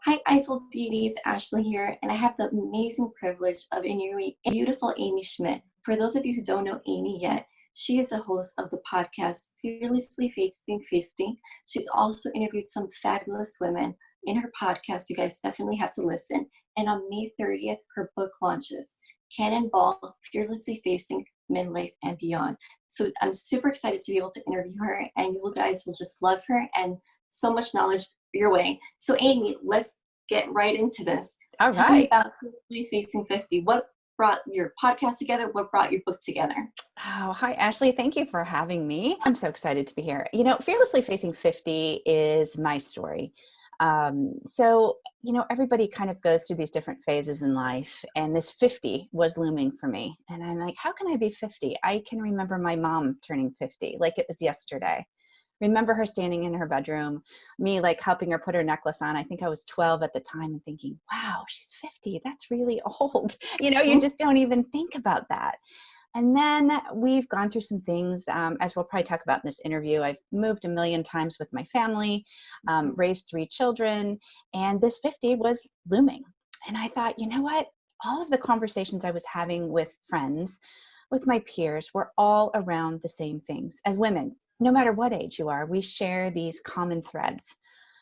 Hi, Eiffel Beauties, Ashley here, and I have the amazing privilege of interviewing beautiful Amy Schmidt. For those of you who don't know Amy yet, she is the host of the podcast Fearlessly Facing 50. She's also interviewed some fabulous women in her podcast. You guys definitely have to listen. And on May 30th, her book launches, Cannonball, Fearlessly Facing Midlife and Beyond. So I'm super excited to be able to interview her, and you guys will just love her and so much knowledge your way. So Amy, let's get right into this. All Tell me right. about Fearlessly Facing 50. What brought your podcast together? What brought your book together? Oh, hi, Ashley. Thank you for having me. I'm so excited to be here. Fearlessly Facing 50 is my story. Everybody kind of goes through these different phases in life, and this 50 was looming for me. And I'm like, how can I be 50? I can remember my mom turning 50 like it was yesterday. Remember her standing in her bedroom, me like helping her put her necklace on. I think I was 12 at the time and thinking, wow, she's 50. That's really old. You just don't even think about that. And then we've gone through some things, as we'll probably talk about in this interview. I've moved a million times with my family, raised 3 children, and this 50 was looming. And I thought, you know what? All of the conversations I was having with friends, with my peers, were all around the same things. As women, no matter what age you are, we share these common threads: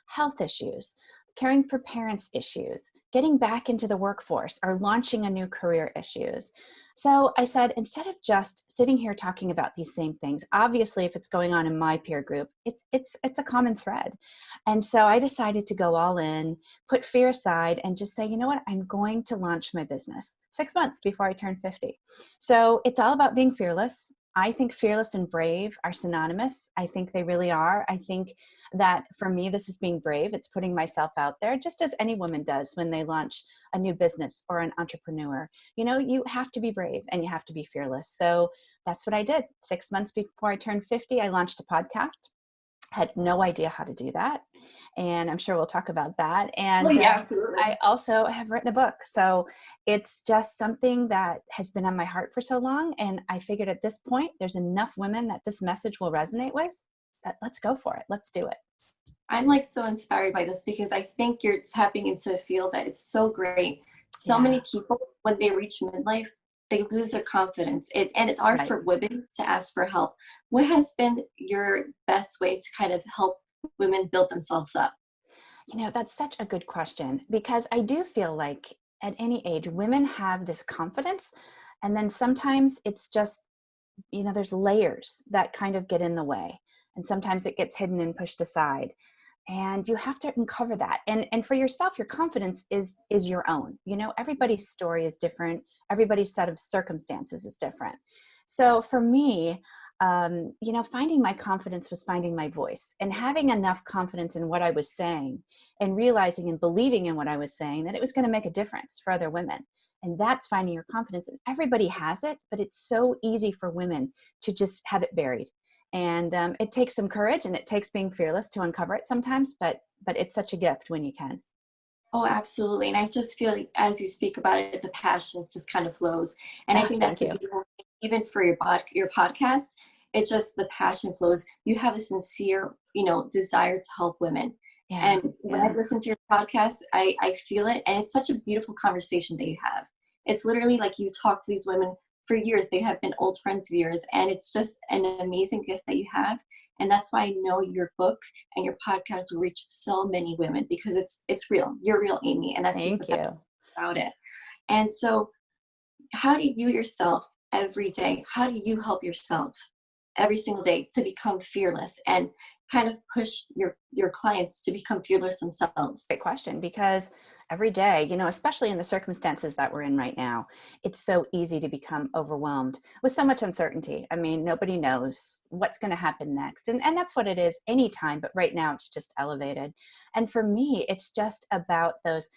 health issues, caring for parents issues, getting back into the workforce, or launching a new career issues. So I said, instead of just sitting here talking about these same things, obviously if it's going on in my peer group, it's a common thread. And so I decided to go all in, put fear aside, and just say, you know what, I'm going to launch my business 6 months before I turn 50. So it's all about being fearless. I think fearless and brave are synonymous. I think they really are. I think that for me, this is being brave. It's putting myself out there, just as any woman does when they launch a new business or an entrepreneur. You have to be brave and you have to be fearless. So that's what I did. 6 months before I turned 50, I launched a podcast. Had no idea how to do that. And I'm sure we'll talk about that. And Yeah, absolutely. I also have written a book. So it's just something that has been on my heart for so long. And I figured at this point, there's enough women that this message will resonate with, that let's go for it. Let's do it. I'm like so inspired by this because I think you're tapping into a field that it's so great. So Yeah. many people, when they reach midlife, they lose their confidence. And it's hard Right. for women to ask for help. What has been your best way to kind of help women build themselves up? That's such a good question, because I do feel like at any age, women have this confidence. And then sometimes it's just, there's layers that kind of get in the way. And sometimes it gets hidden and pushed aside. And you have to uncover that. And for yourself, your confidence is your own. Everybody's story is different. Everybody's set of circumstances is different. So for me, finding my confidence was finding my voice and having enough confidence in what I was saying and realizing and believing in what I was saying that it was going to make a difference for other women. And that's finding your confidence. And everybody has it, but it's so easy for women to just have it buried. And it takes some courage, and it takes being fearless to uncover it sometimes, but it's such a gift when you can. Oh, absolutely. And I just feel like as you speak about it, the passion just kind of flows. And I think Thank that's a you. beautiful thing. Even for your podcast, it's just the passion flows. You have a sincere, desire to help women. Yes, And when I listen to your podcast, I feel it. And it's such a beautiful conversation that you have. It's literally like you talk to these women for years. They have been old friends of yours. And it's just an amazing gift that you have. And that's why I know your book and your podcast will reach so many women, because it's real. You're real, Amy. And that's just the best about it. And so how do you yourself every day, how do you help yourself every single day to become fearless and kind of push your clients to become fearless themselves? Great question, because every day, especially in the circumstances that we're in right now, it's so easy to become overwhelmed with so much uncertainty. I mean, nobody knows what's going to happen next. And that's what it is anytime, but right now it's just elevated. And for me, it's just about those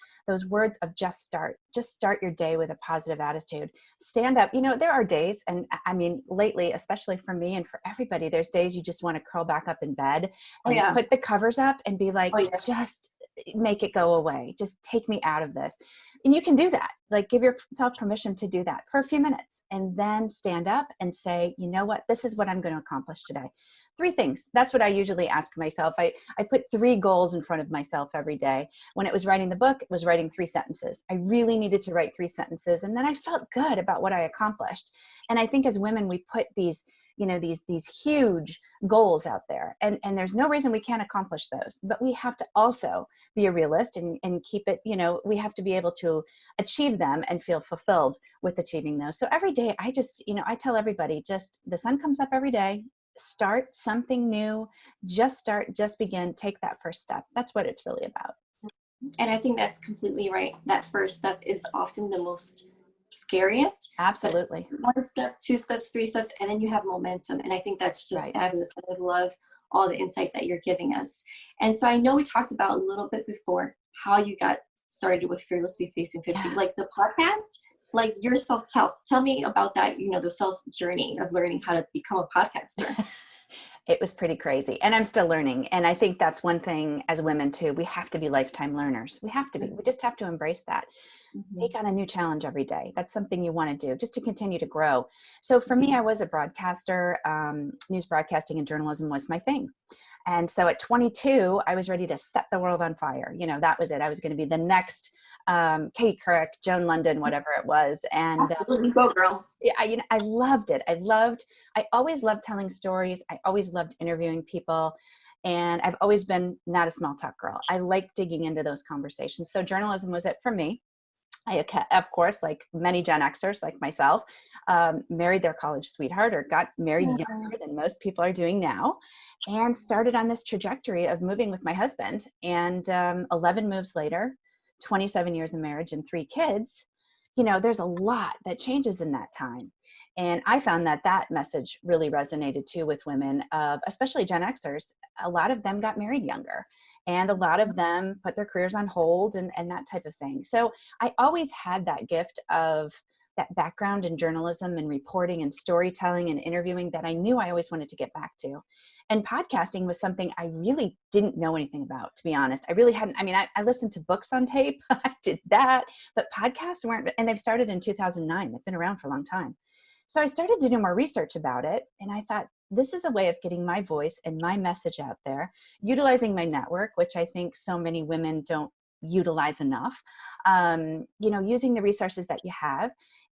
words of just start your day with a positive attitude. Stand up. There are days, and I mean, lately, especially for me and for everybody, there's days you just want to curl back up in bed and put the covers up and be like, just make it go away. Just take me out of this. And you can do that. Like, give yourself permission to do that for a few minutes, and then stand up and say, you know what, this is what I'm going to accomplish today. 3 things. That's what I usually ask myself. I put 3 goals in front of myself every day. When it was writing the book, it was writing 3 sentences. I really needed to write 3 sentences. And then I felt good about what I accomplished. And I think as women, we put these, these huge goals out there, and there's no reason we can't accomplish those, but we have to also be a realist and keep it, we have to be able to achieve them and feel fulfilled with achieving those. So every day I just, I tell everybody, just the sun comes up every day, start something new, just begin, take that first step. That's what it's really about. And I think that's completely right. That first step is often the most scariest. Absolutely. 1 step, 2 steps, 3 steps, and then you have momentum. And I think that's just fabulous. I love all the insight that you're giving us. And so I know we talked about a little bit before how you got started with Fearlessly Facing 50, like the podcast, like your self-help. Tell me about that, the self journey of learning how to become a podcaster. It was pretty crazy, and I'm still learning. And I think that's one thing as women too, we have to be lifetime learners. We have to be, we just have to embrace that. Take on a new challenge every day. That's something you want to do just to continue to grow. So for me, I was a broadcaster. News broadcasting and journalism was my thing. And so at 22, I was ready to set the world on fire. That was it. I was going to be the next Katie Couric, Joan London, whatever it was. And go girl. Yeah, I loved it. I always loved telling stories. I always loved interviewing people. And I've always been not a small talk girl. I like digging into those conversations. So journalism was it for me. I, of course, like many Gen Xers like myself, married their college sweetheart, or got married younger than most people are doing now, and started on this trajectory of moving with my husband. And 11 moves later, 27 years of marriage and 3 kids, there's a lot that changes in that time. And I found that message really resonated too with women, especially Gen Xers. A lot of them got married younger. And a lot of them put their careers on hold and that type of thing. So I always had that gift of that background in journalism and reporting and storytelling and interviewing that I knew I always wanted to get back to. And podcasting was something I really didn't know anything about, to be honest. I really hadn't. I mean, I listened to books on tape. I did that. But podcasts weren't, and they've started in 2009. They've been around for a long time. So I started to do more research about it. And I thought, this is a way of getting my voice and my message out there, utilizing my network, which I think so many women don't utilize enough, using the resources that you have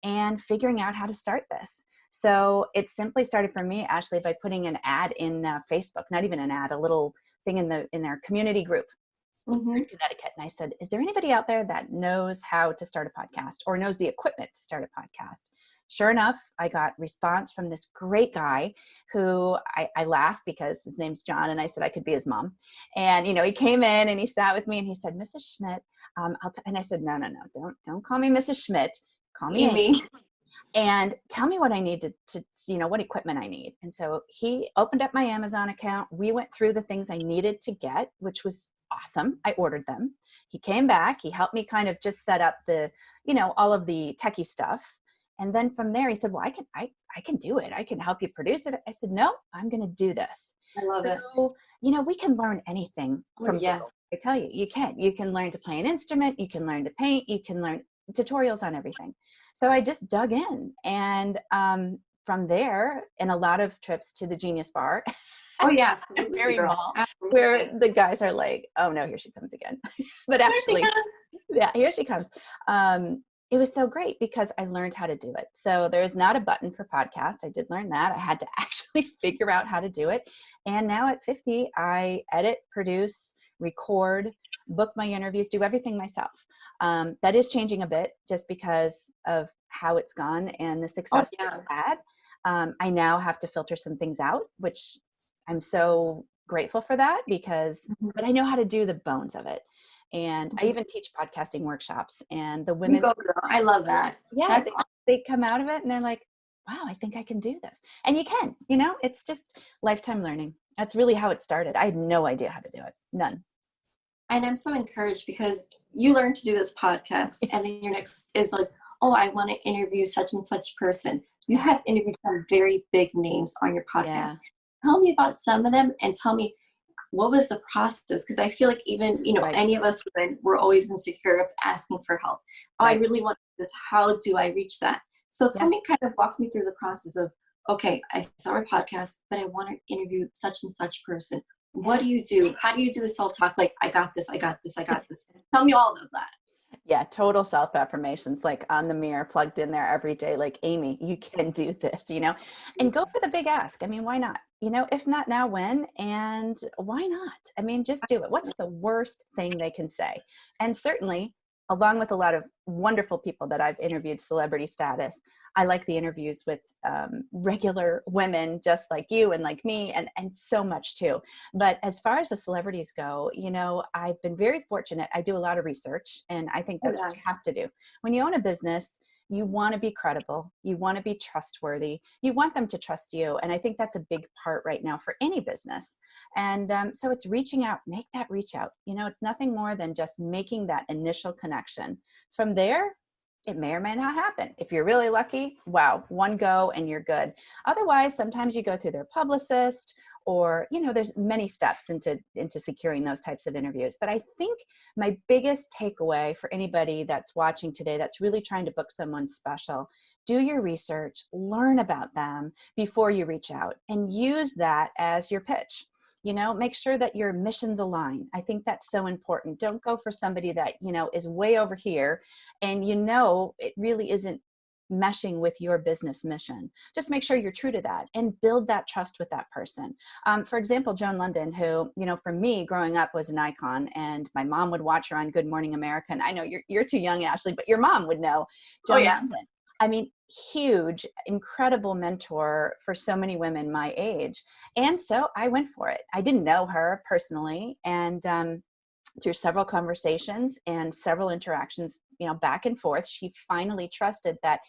and figuring out how to start this. So it simply started for me, Ashley, by putting an ad in Facebook, not even an ad, a little thing in their community group in Connecticut. And I said, is there anybody out there that knows how to start a podcast or knows the equipment to start a podcast? Sure enough, I got response from this great guy who I laughed because his name's John, and I said I could be his mom. And, he came in and he sat with me and he said, Mrs. Schmidt, and I said, no, don't call me Mrs. Schmidt. Call me Amy. And tell me what I need to what equipment I need. And so he opened up my Amazon account. We went through the things I needed to get, which was awesome. I ordered them. He came back. He helped me kind of just set up the, all of the techie stuff. And then from there, he said, well, I can do it. I can help you produce it. I said, no, I'm going to do this. I love it. We can learn anything from Google. I tell you, you can learn to play an instrument. You can learn to paint. You can learn tutorials on everything. So I just dug in. And from there, and a lot of trips to the Genius Bar. Oh yeah, absolutely. Very Mall, where the guys are like, oh no, here she comes again. But actually, here she comes. It was so great because I learned how to do it. So there's not a button for podcast. I did learn that. I had to actually figure out how to do it. And now at 50, I edit, produce, record, book my interviews, do everything myself. That is changing a bit just because of how it's gone and the success that I've had. I now have to filter some things out, which I'm so grateful for that but I know how to do the bones of it. And I even teach podcasting workshops, and the women, I love that. Yeah, they come out of it and they're like, wow, I think I can do this. And you can, it's just lifetime learning. That's really how it started. I had no idea how to do it. None. And I'm so encouraged because you learned to do this podcast and then your next is like, oh, I want to interview such and such person. You have interviewed some very big names on your podcast. Tell me about some of them and tell me what was the process? Because I feel like even, Right. any of us women, we're always insecure of asking for help. Oh, I Right. really want this. How do I reach that? So tell Yeah. me, kind of walk me through the process of, okay, I saw our podcast, but I want to interview such and such person. What Yeah. do you do? How do you do the self-talk? Like, I got this, I got this, I got this. Tell me all of that. Yeah, total self affirmations, like on the mirror, plugged in there every day, like, Amy, you can do this, and go for the big ask. I mean, why not? If not now, when? And why not? I mean, just do it. What's the worst thing they can say? And certainly, along with a lot of wonderful people that I've interviewed, celebrity status, I like the interviews with regular women just like you and like me, and so much too. But as far as the celebrities go, I've been very fortunate. I do a lot of research, and I think that's what Yeah. you have to do. When you own a business, you want to be credible. You want to be trustworthy. You want them to trust you. And I think that's a big part right now for any business. And so it's reaching out, make that reach out. It's nothing more than just making that initial connection. From there, it may or may not happen. If you're really lucky, wow, one go and you're good. Otherwise, sometimes you go through their publicist, or there's many steps into securing those types of interviews. But I think my biggest takeaway for anybody that's watching today that's really trying to book someone special, do your research, learn about them before you reach out, and use that as your pitch. Make sure that your missions align. I think that's so important. Don't go for somebody that is way over here, and it really isn't meshing with your business mission. Just make sure you're true to that and build that trust with that person. For example, Joan London, who, for me growing up was an icon, and my mom would watch her on Good Morning America. And I know you're too young, Ashley, but your mom would know Oh, Joan yeah. London. I mean, huge, incredible mentor for so many women my age. And so I went for it. I didn't know her personally. And through several conversations and several interactions, back and forth, she finally trusted that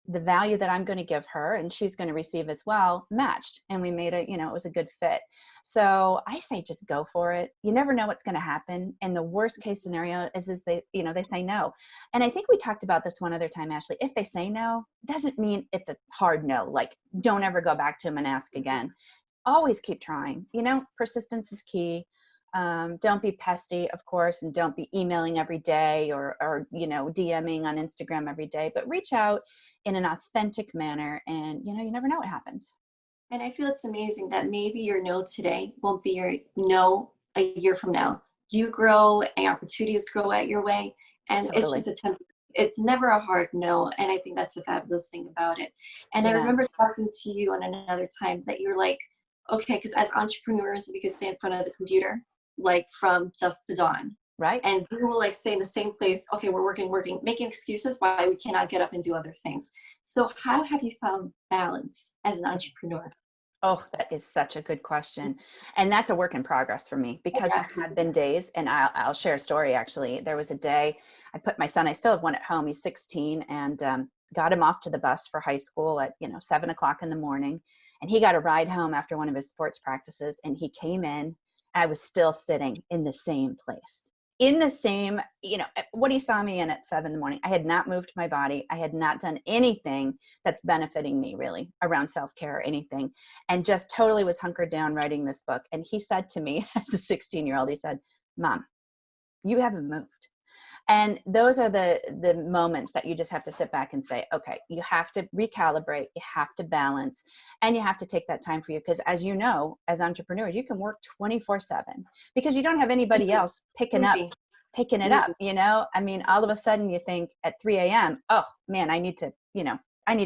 the value that I'm going to give her and she's going to receive as well matched. And we made it was a good fit. So I say, just go for it. You never know what's going to happen. And the worst case scenario is they say no. And I think we talked about this one other time, Ashley. If they say no, doesn't mean it's a hard no. Like, don't ever go back to them and ask again. Always keep trying. Persistence is key. Don't be pesty, of course, and don't be emailing every day or DMing on Instagram every day, but reach out in an authentic manner, and you never know what happens. And I feel it's amazing that maybe your no today won't be your no a year from now. You grow and opportunities grow at your way. And it's Totally. just it's never a hard no. And I think that's the fabulous thing about it. And I Yeah. remember talking to you on another time that you're like, okay, because as entrepreneurs, we could stay in front of the computer, like from dusk to dawn. Right. And we will like stay in the same place. Okay, we're working, making excuses why we cannot get up and do other things. So how have you found balance as an entrepreneur? Oh, that is such a good question. And that's a work in progress for me, because there Yes. have been days, and I'll share a story actually. There was a day I put my son, I still have one at home, he's 16, and got him off to the bus for high school at 7 o'clock in the morning. And he got a ride home after one of his sports practices, and he came in. I was still sitting in the same place. In the same, what he saw me in at 7 in the morning. I had not moved my body. I had not done anything that's benefiting me really around self-care or anything, and just totally was hunkered down writing this book. And he said to me, as a 16-year-old, he said, "Mom, you haven't moved." And those are the moments that you just have to sit back and say, okay, you have to recalibrate, you have to balance, and you have to take that time for you. Because as you know, as entrepreneurs, you can work 24/7 because you don't have anybody else Easy. picking it up. Easy. I mean, all of a sudden you think at 3 a.m., oh man, I need to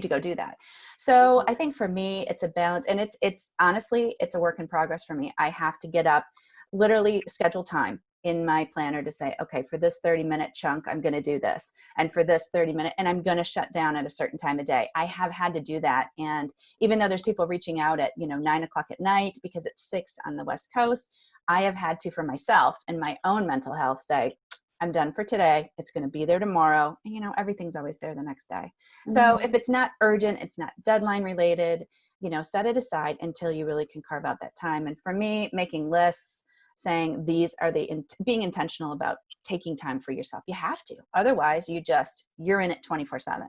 go do that. So I think for me, it's a balance, and it's honestly, it's a work in progress for me. I have to get up, literally schedule time in my planner to say, okay, for this 30-minute chunk, I'm going to do this. And for this 30-minute, and I'm going to shut down at a certain time of day. I have had to do that. And even though there's people reaching out at, 9 o'clock at night because it's 6 on the West Coast, I have had to, for myself and my own mental health, say, I'm done for today. It's going to be there tomorrow. And, everything's always there the next day. So if it's not urgent, it's not deadline related, set it aside until you really can carve out that time. And for me, making lists, saying these are being intentional about taking time for yourself. You have to, otherwise you're in it 24/7.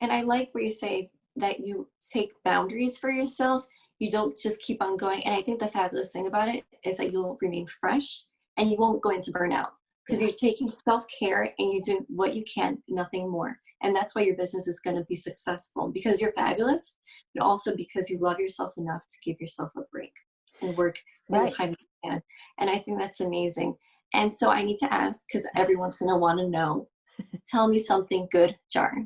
And I like where you say that you take boundaries for yourself. You don't just keep on going. And I think the fabulous thing about it is that you'll remain fresh and you won't go into burnout because Yeah. you're taking self-care and you're doing what you can, nothing more. And that's why your business is going to be successful, because you're fabulous, but also because you love yourself enough to give yourself a break and work in the Right. time you can. And I think that's amazing. And so I need to ask, because everyone's going to want to know, tell me something good, jar.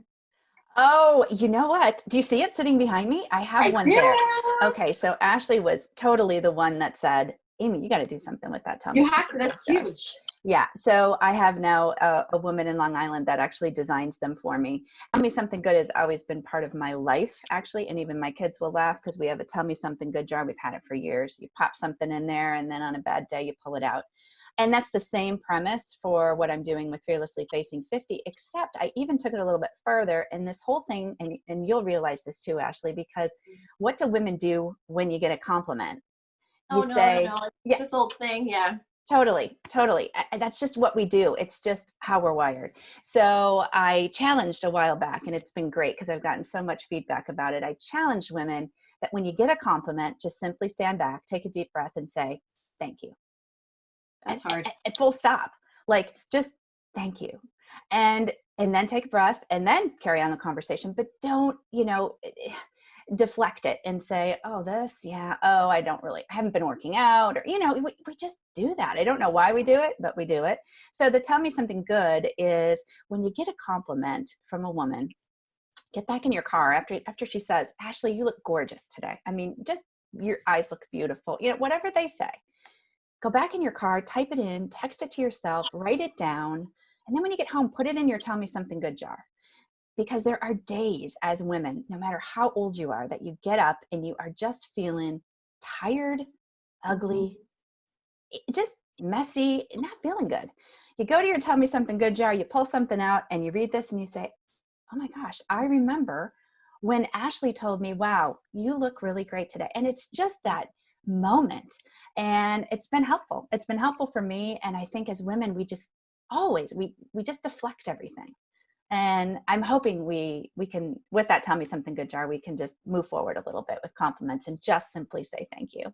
Oh, you know what? Do you see it sitting behind me? I have I one do. there. Okay, so Ashley was totally the one that said, Amy, you got to do something with that. Tell me You have to. something good, That's jar. huge. Yeah, so I have now a woman in Long Island that actually designs them for me. Tell Me Something Good has always been part of my life, actually, and even my kids will laugh because we have a Tell Me Something Good jar. We've had it for years. You pop something in there, and then on a bad day, you pull it out. And that's the same premise for what I'm doing with Fearlessly Facing 50, except I even took it a little bit further. And this whole thing, and you'll realize this too, Ashley, because what do women do when you get a compliment? You Oh, no, no, say, no. yeah, This old thing. Yeah. totally, totally. That's just what we do. It's just how we're wired. So I challenged a while back, and it's been great because I've gotten so much feedback about it. I challenged women that when you get a compliment, just simply stand back, take a deep breath, and say, thank you. That's hard. At full stop. Like, just thank you. And then take a breath and then carry on the conversation, but don't, deflect it and say, oh, this, yeah, oh, I haven't been working out, or, we just do that. I don't know why we do it, but we do it. So the Tell Me Something Good is when you get a compliment from a woman, get back in your car after she says, Ashley, you look gorgeous today. I mean, just your eyes look beautiful, whatever they say. Go back in your car, type it in, text it to yourself, write it down. And then when you get home, put it in your Tell Me Something Good jar. Because there are days as women, no matter how old you are, that you get up and you are just feeling tired, ugly, just messy, not feeling good. You go to your Tell Me Something Good jar, you pull something out and you read this and you say, oh my gosh, I remember when Ashley told me, wow, you look really great today. And it's just that moment. And it's been helpful. It's been helpful for me. And I think as women, we just always, we just deflect everything. And I'm hoping we can, with that Tell Me Something Good jar, we can just move forward a little bit with compliments and just simply say thank you.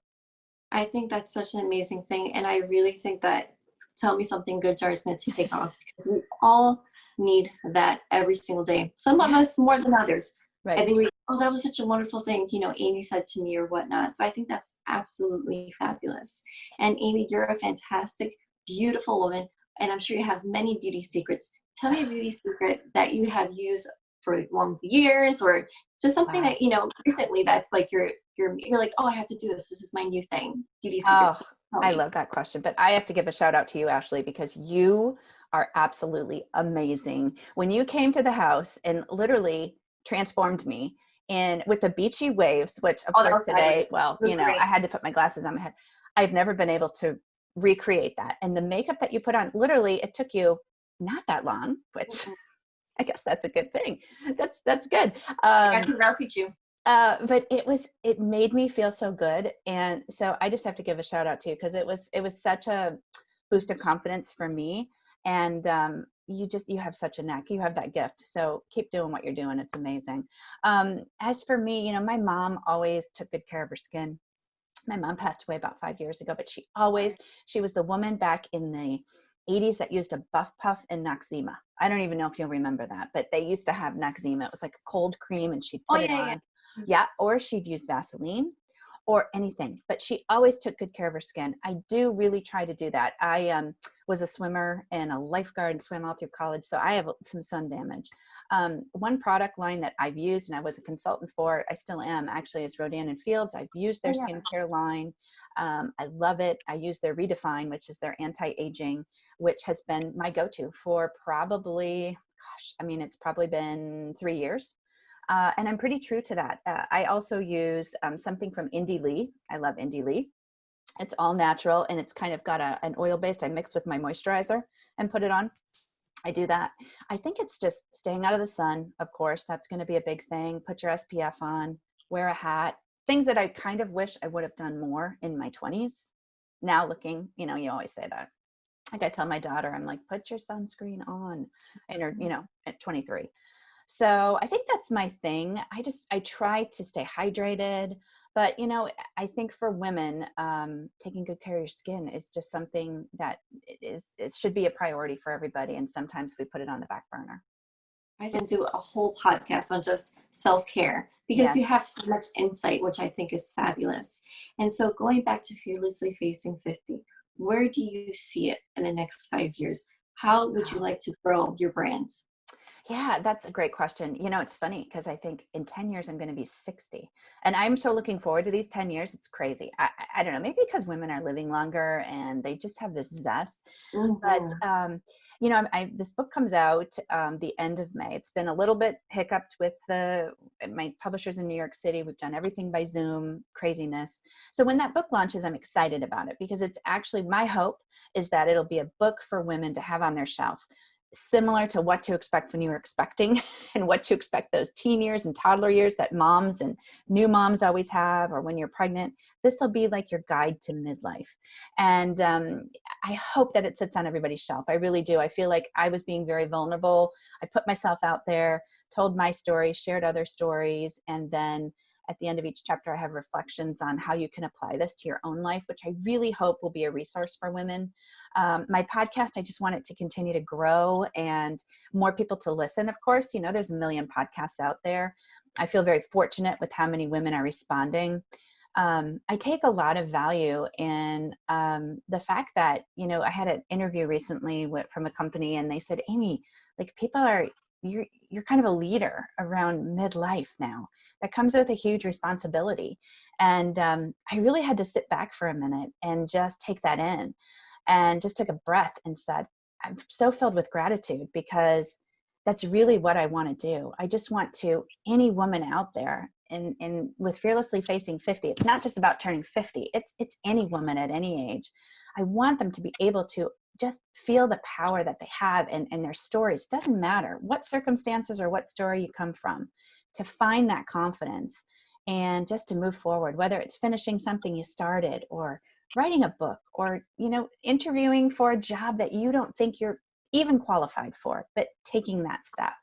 I think that's such an amazing thing. And I really think that Tell Me Something Good jar is going to take off because we all need that every single day. Some of Yeah, us more than others. I right. think oh, that was such a wonderful thing, Amy said to me or whatnot. So I think that's absolutely fabulous. And Amy, you're a fantastic, beautiful woman. And I'm sure you have many beauty secrets. Tell me a beauty secret that you have used for long years, or just something Wow. that, recently that's like you're like, oh, I have to do this. This is my new thing. Beauty Oh, secrets. Tell I me. love that question, but I have to give a shout out to you, Ashley, because you are absolutely amazing. When you came to the house and literally transformed me in with the beachy waves, which of Oh, that course was today, fabulous. well, It was great. I had to put my glasses on my head. I've never been able to recreate that. And the makeup that you put on, literally, it took you not that long, which Mhm. I guess that's a good thing. That's good. I think I'll teach you. But it made me feel so good. And so I just have to give a shout out to you because it was such a boost of confidence for me. And you have such a knack, you have that gift. So keep doing what you're doing. It's amazing. As for me, my mom always took good care of her skin. My mom passed away about 5 years ago, but she was the woman back in the 80s that used a Buff Puff and Noxzema. I don't even know if you'll remember that, but they used to have Noxzema. It was like a cold cream and she'd Oh, put it yeah, yeah. on. Yeah. Or she'd use Vaseline or anything, but she always took good care of her skin. I do really try to do that. I was a swimmer and a lifeguard and swam all through college. So I have some sun damage. One product line that I've used and I was a consultant for, I still am actually, is Rodan and Fields. I've used their Oh, yeah. skincare line. I love it. I use their Redefine, which is their anti-aging, which has been my go-to for probably, it's probably been 3 years. And I'm pretty true to that. I also use something from Indie Lee. I love Indie Lee. It's all natural and it's kind of got an oil based. I mix with my moisturizer and put it on. I do that. I think it's just staying out of the sun. Of course, that's going to be a big thing. Put your SPF on, wear a hat, things that I kind of wish I would have done more in my 20s. Now looking, you always say that. Like I tell my daughter, I'm like, put your sunscreen on, and her, at 23. So I think that's my thing. I try to stay hydrated. But, I think for women, taking good care of your skin is just something that it should be a priority for everybody. And sometimes we put it on the back burner. I can do a whole podcast on just self-care because Yes. you have so much insight, which I think is fabulous. And so going back to Fearlessly Facing 50, where do you see it in the next 5 years? How would you like to grow your brand? Yeah, that's a great question. It's funny because I think in 10 years I'm going to be 60. And I'm so looking forward to these 10 years. It's crazy. I don't know, maybe because women are living longer and they just have this zest. But, Mhm. this book comes out the end of May. It's been a little bit hiccuped with my publishers in New York City. We've done everything by Zoom, craziness. So when that book launches, I'm excited about it because it's actually, my hope is that it'll be a book for women to have on their shelf, similar to What to Expect When You Were Expecting and What to Expect Those teen years and toddler years that moms and new moms always have, or when you're pregnant. This will be like your guide to midlife. And I hope that it sits on everybody's shelf. I really do. I feel like I was being very vulnerable. I put myself out there, told my story, shared other stories, and then at the end of each chapter, I have reflections on how you can apply this to your own life, which I really hope will be a resource for women. My podcast, I just want it to continue to grow and more people to listen. Of course, there's a million podcasts out there. I feel very fortunate with how many women are responding. I take a lot of value in the fact that, I had an interview recently from a company and they said, Amy, like you're kind of a leader around midlife now. That comes with a huge responsibility. And I really had to sit back for a minute and just take that in and just took a breath and said, I'm so filled with gratitude because that's really what I want to do. I just want to, any woman out there and with Fearlessly Facing 50, it's not just about turning 50. It's any woman at any age. I want them to be able to just feel the power that they have and their stories. It doesn't matter what circumstances or what story you come from, to find that confidence and just to move forward, whether it's finishing something you started or writing a book or, interviewing for a job that you don't think you're even qualified for, but taking that step.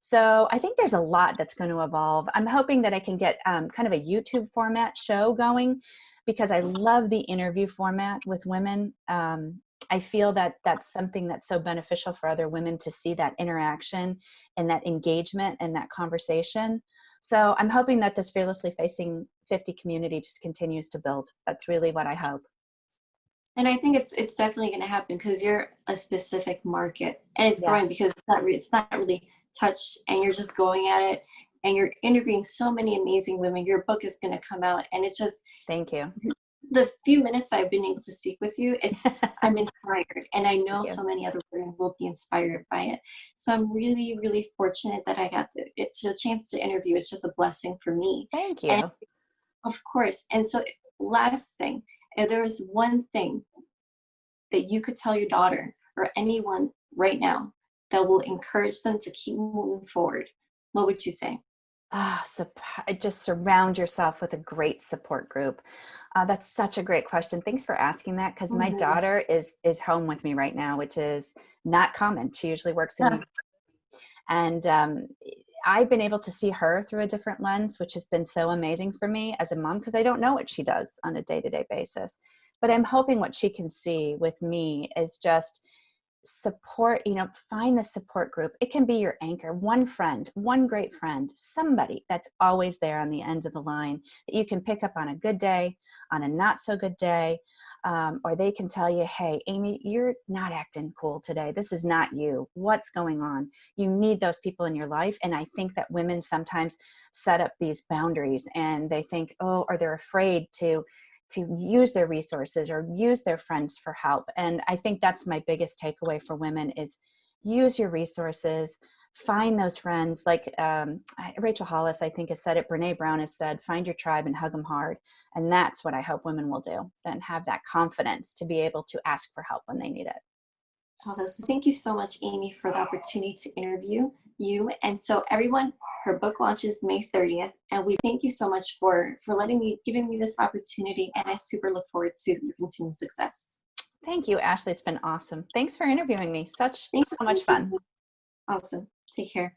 So I think there's a lot that's going to evolve. I'm hoping that I can get kind of a YouTube format show going because I love the interview format with women. I feel that that's something that's so beneficial for other women to see that interaction and that engagement and that conversation. So I'm hoping that this Fearlessly Facing 50 community just continues to build. That's really what I hope. And I think it's definitely going to happen because you're a specific market, and it's Yeah. growing because it's not really touched, and you're just going at it, and you're interviewing so many amazing women. Your book is going to come out, and it's just Thank you. the few minutes that I've been able to speak with you. I'm inspired, and I know Thank you. so many other women will be inspired by it. So I'm really, really fortunate that I got it's a chance to interview. It's just a blessing for me, Thank and you. of course. And so, last thing, if there was one thing that you could tell your daughter or anyone right now that will encourage them to keep moving forward, what would you say? Just surround yourself with a great support group. That's such a great question. Thanks for asking that because my Mhm. daughter is home with me right now, which is not common. She usually works in New Yeah. York. And I've been able to see her through a different lens, which has been so amazing for me as a mom because I don't know what she does on a day-to-day basis. But I'm hoping what she can see with me is just support, find the support group. It can be your anchor, one friend, one great friend, somebody that's always there on the end of the line that you can pick up on a good day, on a not so good day. Or they can tell you, hey, Amy, you're not acting cool today. This is not you. What's going on? You need those people in your life. And I think that women sometimes set up these boundaries and they think, oh, or they're afraid to use their resources or use their friends for help. And I think that's my biggest takeaway for women is use your resources, find those friends. Like Rachel Hollis, I think, has said it. Brene Brown has said, find your tribe and hug them hard. And that's what I hope women will do, then have that confidence to be able to ask for help when they need it. Thank you so much, Amy, for the opportunity to interview you. And so, everyone, her book launches May 30th, and we thank you so much for giving me this opportunity. And I super look forward to your continued success. Thank you, Ashley. It's been awesome. Thanks for interviewing me. So Thank much fun. you. Awesome. Take care.